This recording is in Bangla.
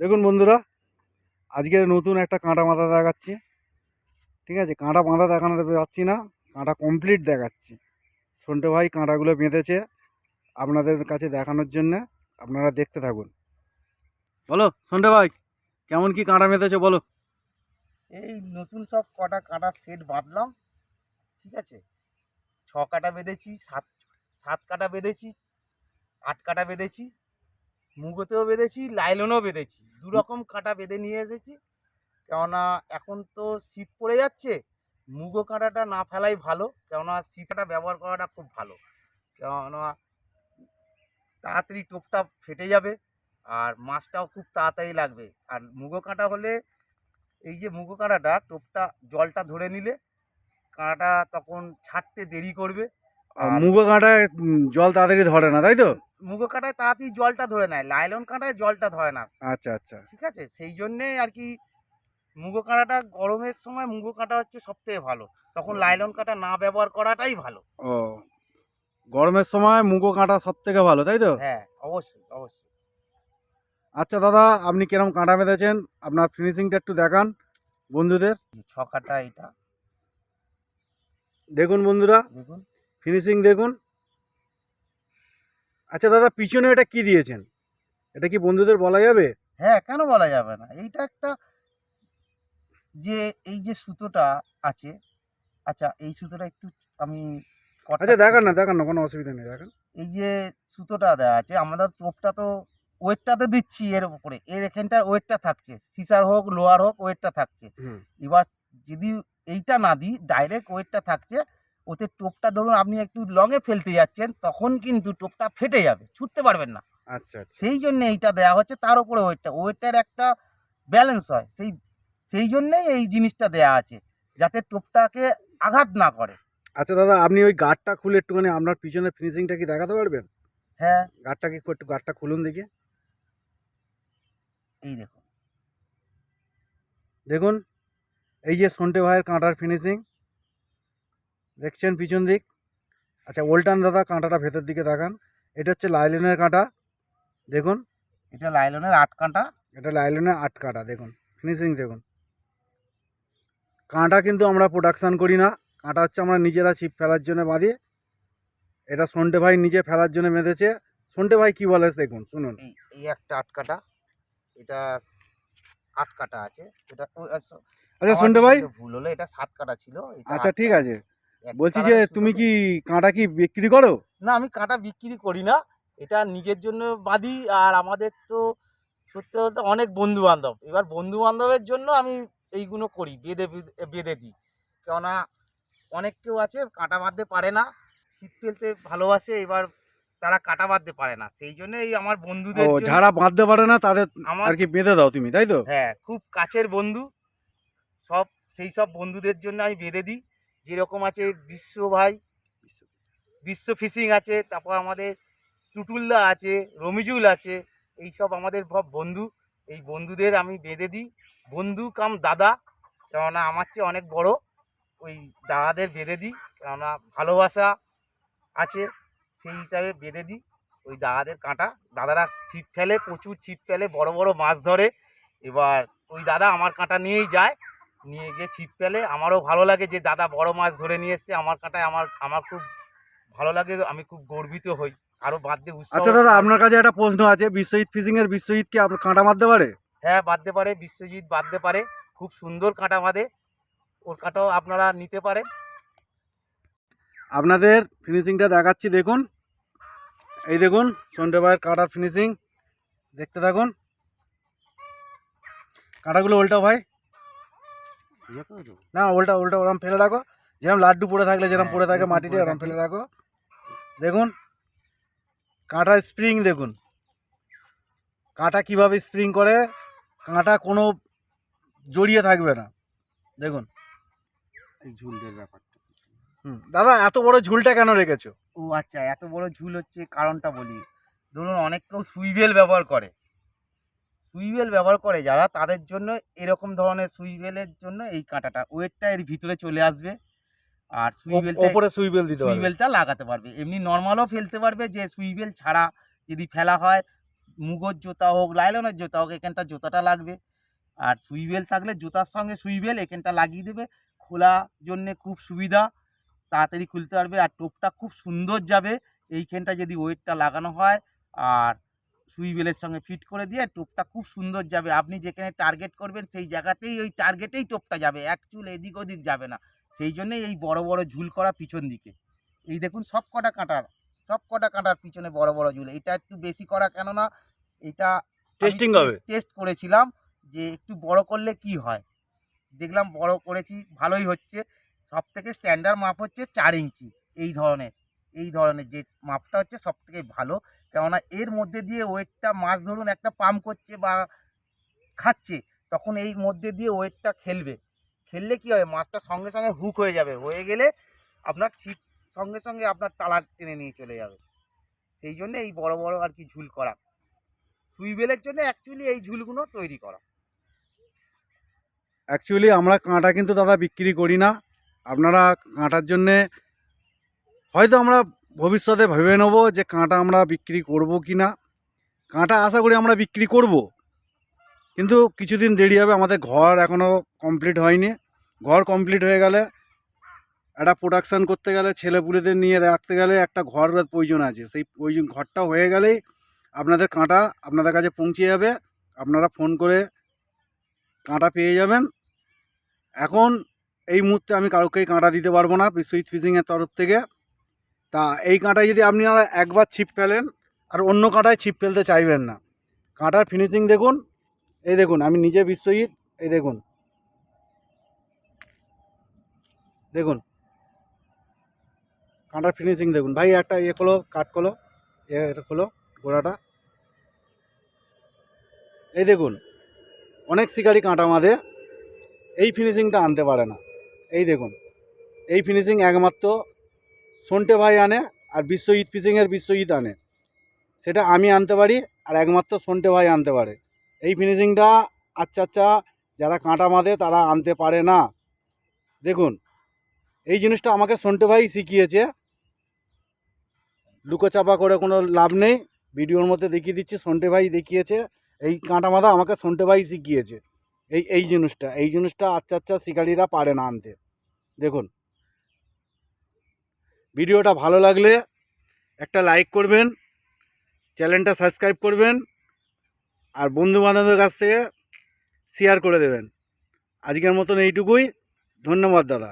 দেখুন বন্ধুরা, আজকের নতুন একটা কাঁটা মাথা দেখাচ্ছি। ঠিক আছে, কাঁটা বাঁধা দেখানো যাচ্ছি না, কাঁটা কমপ্লিট দেখাচ্ছি। সন্টে ভাই কাঁটাগুলো বেঁধেছে আপনাদের কাছে দেখানোর জন্যে। আপনারা দেখতে থাকুন। বলো সন্টে ভাই, কেমন কি কাঁটা বেঁধেছে বলো। এই নতুন সব কটা কাঁটার সেট বাঁধলাম। ঠিক আছে, 6 কাটা বেঁধেছি, সাত কাটা বেঁধেছি, 8 কাটা বেঁধেছি, মুগোতেও বেঁধেছি, লাইলনও বেঁধেছি। দু রকম কাঁটা বেঁধে নিয়ে এসেছি। কেননা এখন তো শীত পড়ে যাচ্ছে, মুগো কাঁটাটা না ফেলাই ভালো। কেননা শীতটা ব্যবহার করাটা খুব ভালো। কেননা তাড়াতাড়ি টোপটা ফেটে যাবে, আর মাছটাও খুব তাড়াতাড়ি লাগবে। আর মুগো কাঁটা হলে, এই যে মুগো কাঁটাটা টোপটা জলটা ধরে নিলে কাঁটাটা তখন ছাড়তে দেরি করবে। আর মুগো কাঁটায় জল তাড়াতাড়ি ধরে না, তাই তো? মুগো কাঁটায় তাড়াতাড়ি জলটা ধরে নেয়, লাইলন কাঁটায় জলটা ধরে না। আচ্ছা আচ্ছা। ঠিক আছে, সেই জন্যেই আর কি মুগো কাঁটাটা গরমের সময় মুগো কাঁটা হচ্ছে সবথেকে ভালো। তখন লাইলন কাঁটা না ব্যবহার করাটাই ভালো। ও, গরমের সময় মুগো কাঁটা সব থেকে ভালো, তাই তো? হ্যাঁ, অবশ্যই অবশ্যই। আচ্ছা দাদা, আপনি কিরম কাঁটা বেঁধেছেন আপনার ফিনিশিংটা একটু দেখান বন্ধুদের। 6 কাটা এটা দেখুন বন্ধুরা, দেখুন। ফিনিশিং দেখুন। আচ্ছা দাদা, পিছনে এটা কি দিয়েছেন? এটা কি বন্ধুদের বলা যাবে? হ্যাঁ, কেন বলা যাবে না? এইটা একটা, যে এই যে সুতোটা আছে, আচ্ছা এই সুতোটা একটু আমি আচ্ছা দেখান না, করি। দেখান না, কোনো অসুবিধা নেই, দেখান। এই যে সুতোটা দেওয়া আছে, আমাদের টোপটা তো ওয়েটটাতে দিচ্ছি, এর উপরে এর এখানটার ওয়েটটা থাকছে, সিসার হোক লোয়ার হোক ওয়েটটা থাকছে। হুম। এবার যদি এইটা না দিই, ডাইরেক্ট ওয়েটটা থাকছে, ওতে টোপটা ধরুন আপনি একটু লংয়ে ফেলতে যাচ্ছেন, তখন কিন্তু টোপটা ফেটে যাবে, ছুটতে পারবেন না। আচ্ছা আচ্ছা। সেই জন্যে এইটা দেওয়া হচ্ছে, তার উপরে ওয়েটটার একটা ব্যালেন্স হয়, সেই জন্যেই এই জিনিসটা দেওয়া আছে, যাতে টোপটাকে আঘাত না করে। আচ্ছা দাদা, আপনি ওই গার্ডটা খুলে একটুখানি আপনার পিছনের ফিনিশিংটা কি দেখাতে পারবেন? হ্যাঁ, গার্ডটা কি একটু গার্ডটা খুলুন দেখি। এই দেখুন। দেখুন, এই যে সন্টে ভাইয়ের কাঁটার ফিনিশিং দেখছেন পিছন দিক। আচ্ছা ওল্টান দাদা, কাঁটাটা ভেতর দিকে দেখান। এটা হচ্ছে লাইলনের কাঁটা, দেখুন। এটা লাইলনের 8 কাঁটা। এটা লাইলনের 8 কাঁটা, দেখুন ফিনিশিং দেখুন। কাঁটা কিন্তু আমরা প্রোডাকশান করি না, কাঁটা হচ্ছে আমরা নিজেরা ছিপ ফেলার জন্য বাঁধি। এটা সন্টে ভাই নিজে ফেলার জন্য বেঁধেছে। সন্টে ভাই কি বলে দেখুন, শুনুন। এই এই একটা 8 কাটা, এটা 8 কাটা আছে। এটা আচ্ছা আমার সন্টে ভাই, ভুল হলো, এটা 7 কাটা ছিল, এটা আচ্ছা 8 ঠিক কাটা। আছে। একই বলছি যে কালারের তুমি সুতো তো। কি কাঁটা কি বিক্রি করো? না, আমি কাঁটা বিক্রি করি না, এটা নিজের জন্য বাঁধি। আর আমাদের তো সত্যি বলতে অনেক বন্ধু বান্ধব, এবার বন্ধু বান্ধবের জন্য আমি এইগুলো করি, বেঁধে বেঁধে দিই। কেননা অনেক কেউ আছে কাঁটা বাঁধতে পারে না, ছিপ ফেলতে ভালোবাসে, এবার তারা কাঁটা বাঁধতে পারে না, সেই জন্য এই আমার ও, বন্ধুদের জন্য। যারা বাঁধতে পারে না তাদের আমার, আর কি বেঁধে দাও তুমি, তাই তো? হ্যাঁ, খুব কাছের বন্ধু সব, সেই সব বন্ধুদের জন্য আমি বেঁধে দিই। যেরকম আছে বিশ্ব ফিশিং আছে, তারপর আমাদের টুটুলদা আছে, রমিজুল আছে, এই সব আমাদের সব বন্ধু। এই বন্ধুদের আমি বেঁধে দিই, বন্ধু কাম দাদা, কেননা আমার চেয়ে অনেক বড়। ওই দাদাদের বেঁধে দিই, কেননা ভালোবাসা আছে, সেই হিসাবে বেঁধে দিই ওই দাদাদের কাঁটা। দাদারা ছিপ ফেলে, প্রচুর ছিপ ফেলে, বড় বড় মাছ ধরে। এবার ওই দাদা আমার কাঁটা নিয়েই যায়, নিয়ে গিয়ে ছিপ ফেলে। আমারও ভালো লাগে যে দাদা বড় মাছ ধরে নিয়ে এসছে আমার কাঁটায়, আমার আমার খুব ভালো লাগে, আমি খুব গর্বিত হই, আরও বাঁধতে উৎসাহ আচ্ছা দাদা, পাই। আপনার কাছে একটা প্রশ্ন আছে, বিশ্বজিৎ ফিশিংয়ের বিশ্বজিৎ কি আপনার কাঁটা মারতে পারে? হ্যাঁ, বাঁধতে পারে, বিশ্বজিৎ বাঁধতে পারে, খুব সুন্দর কাঁটা বাঁধে, ওর কাঁটাও আপনারা নিতে পারেন। আপনাদের ফিনিশিংটা দেখাচ্ছি, দেখুন। এই দেখুন সন্টে ভাইয়ের কাঁটার ফিনিশিং, দেখতে থাকুন। কাঁটাগুলো উল্টাও ভাই, না উল্টা উল্টা, ওরম ফেলে রাখো, যেরকম লাড্ডু পড়ে থাকলে যেরকম পড়ে থাকে মাটিতে, ওরম ফেলে রাখো। দেখুন কাঁটার স্প্রিং দেখুন, কাঁটা কিভাবে স্প্রিং করে, কাঁটা কোনো জড়িয়ে থাকবে না, দেখুন। এই ঝুলের ব্যাপারটা। দাদা এত বড় ঝুলটা কেন রেখেছো? ও আচ্ছা, এত বড় ঝুল হচ্ছে কারণটা বলি। ধরুন অনেক কেউ সুইবেল ব্যবহার করে, সুইবেল ব্যবহার করে যারা, তাদের জন্য এরকম ধরনের সুইবেলের জন্য এই কাঁটাটা ওয়েটটা এর ভিতরে চলে আসবে, আর ওপরে সুইবেল দিতে হবে। সুইবেলটা লাগাতে পারবে। এমনি নর্মালও ফেলতে পারবে, যে সুইবেল ছাড়া যদি ফেলা হয় মুগোর জোতা হোক লাইলনের জোতা হোক এখানটা জোতাটা লাগবে। আর সুইবেল থাকলে জুতার সঙ্গে সুইবেল এখানটা লাগিয়ে দেবে, খোলার জন্যে খুব সুবিধা, তাড়াতাড়ি খুলতে পারবে। আর টোপটা খুব সুন্দর যাবে এইখানটা যদি ওয়েটটা লাগানো হয় আর সুইবেলের সঙ্গে ফিট করে দিয়ে টোপটা খুব সুন্দর যাবে। আপনি যেখানে টার্গেট করবেন সেই জায়গাতেই ওই টার্গেটেই টোপটা যাবে, এক চুল এদিক ওদিক যাবে না। সেই জন্যেই এই বড় বড় ঝুল করা পিছন দিকে। এই দেখুন সব কটা কাঁটার পিছনে বড় বড় ঝুল। এটা একটু বেশি করা, কেননা এটা টেস্টিং হবে। টেস্ট করেছিলাম যে একটু বড় করলে কি হয়, দেখলাম বড় করেছি ভালোই হচ্ছে। সব থেকে স্ট্যান্ডার্ড মাপ হচ্ছে 4 ইঞ্চি। এই ধরনের যে মাপটা হচ্ছে সব থেকে ভালো, কেননা এর মধ্যে দিয়ে ওয়েটটা মাছ ধরুন একটা পাম্প করছে বা খাচ্ছে, তখন এই মধ্যে দিয়ে ওয়েটটা খেললে কি হয়, মাছটা সঙ্গে সঙ্গে হুক হয়ে যাবে, হয়ে গেলে আপনার ছিপ সঙ্গে সঙ্গে আপনার তালা টেনে নিয়ে চলে যাবে। সেই জন্য এই বড় বড় আর কি ঝুল করা, সুইবেলের জন্য অ্যাকচুয়ালি এই ঝুলগুলো তৈরি করা। অ্যাকচুয়ালি আমরা কাঁটা কিন্তু দাদা বিক্রি করি না। আপনারা কাঁটার জন্যে হয়তো আমরা ভবিষ্যতে ভেবে নেব যে কাঁটা আমরা বিক্রি করব কি না। কাঁটা আশা করি আমরা বিক্রি করব, কিন্তু কিছুদিন দেরি হবে। আমাদের ঘর এখনও কমপ্লিট হয়নি। ঘর কমপ্লিট হয়ে গেলে একটা প্রোডাকশান করতে গেলে ছেলেপুলেদের নিয়ে রাখতে গেলে একটা ঘরের প্রয়োজন আছে। সেই প্রয়োজন ঘরটা হয়ে গেলেই আপনাদের কাঁটা আপনাদের কাছে পৌঁছে যাবে, আপনারা ফোন করে কাঁটা পেয়ে যাবেন। এখন এই মুহূর্তে আমি কাউকেই কাঁটা দিতে পারবো না বিশ্বজিৎ ফিশিংয়ের তরফ থেকে। তা এই কাঁটায় যদি আপনারা একবার ছিপ ফেলেন আর অন্য কাঁটায় ছিপ ফেলতে চাইবেন না। কাঁটার ফিনিশিং দেখুন, এই দেখুন, আমি নিজে বিশ্বজিৎ, এই দেখুন দেখুন কাঁটার ফিনিশিং দেখুন। ভাই একটা খোলো, কাট খোলো, এটা খোলো গোড়াটা। এই দেখুন, অনেক শিকারি কাঁটা মাঝে এই ফিনিশিংটা আনতে পারে না। এই দেখুন, এই ফিনিশিং একমাত্র সন্টে ভাই আনে আর বিশ্বজিৎ ফিশিংয়ের বিশ্বজিৎ আনে। সেটা আমি আনতে পারি আর একমাত্র সন্টে ভাই আনতে পারে। এই ফিনিশিংটা আচ্ছা যারা কাঁটা মাদে তারা আনতে পারে না। দেখুন, এই জিনিসটা আমাকে সন্টে ভাই শিখিয়েছে, লুকোচাপা করে কোনো লাভ নেই। ভিডিওর মধ্যে দেখিয়ে দিচ্ছি, সন্টে ভাই দেখিয়েছে। এই কাঁটা মাদা আমাকে সন্টে ভাই শিখিয়েছে। এই জিনিসটা আচ্ছা শিকারিরা পারে না আনতে। দেখুন, ভিডিওটা ভালো লাগলে একটা লাইক করবেন, চ্যানেলটা সাবস্ক্রাইব করবেন আর বন্ধুবান্ধবদের কাছ থেকে শেয়ার করে দেবেন। আজকের মতন এইটুকুই। ধন্যবাদ দাদা।